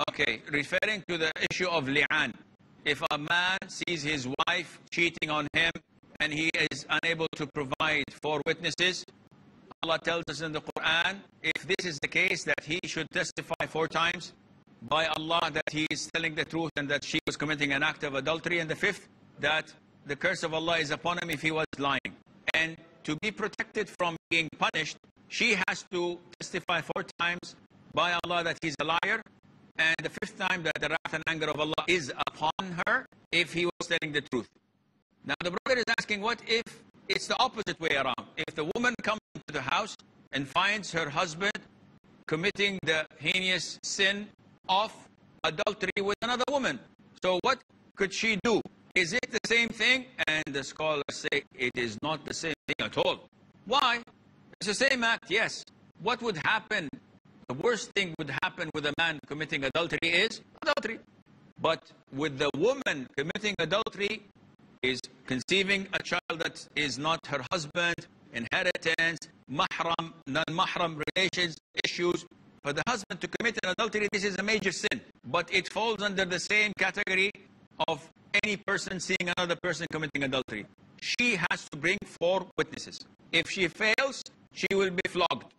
Okay, referring to the issue of li'an. If a man sees his wife cheating on him and he is unable to provide 4 witnesses, Allah tells us in the Quran, if this is the case, that he should testify 4 times by Allah that he is telling the truth and that she was committing an act of adultery, and the 5th, that the curse of Allah is upon him if he was lying. And to be protected from being punished, she has to testify 4 times by Allah that he's a liar, and the 5th time that the wrath and anger of Allah is upon her if he was telling the truth. Now the brother is asking, what if it's the opposite way around? If the woman comes into the house and finds her husband committing the heinous sin of adultery with another woman, so what could she do? Is it the same thing? And the scholars say it is not the same thing at all. Why? It's the same act, yes. What would happen? The worst thing would happen with a man committing adultery is adultery. But with the woman committing adultery is conceiving a child that is not her husband, inheritance, mahram, non-mahram relations, issues. For the husband to commit an adultery, this is a major sin. But it falls under the same category of any person seeing another person committing adultery. She has to bring 4 witnesses. If she fails, she will be flogged.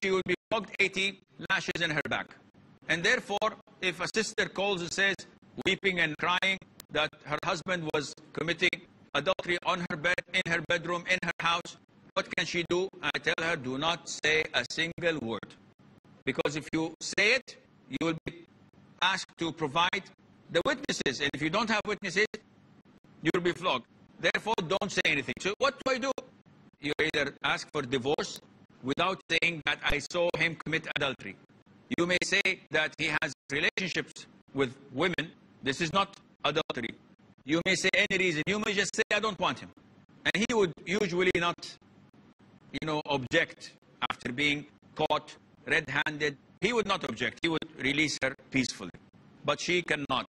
She will be flogged 80 lashes in her back. And therefore, if a sister calls and says, weeping and crying, that her husband was committing adultery on her bed, in her bedroom, in her house, what can she do? I tell her, do not say a single word. Because if you say it, you will be asked to provide the witnesses. And if you don't have witnesses, you will be flogged. Therefore, don't say anything. So what do? You either ask for divorce without saying that I saw him commit adultery. You may say that he has relationships with women. This is not adultery. You may say any reason. You may just say, I don't want him. And he would usually not, object after being caught red-handed. He would not object. He would release her peacefully. But she cannot.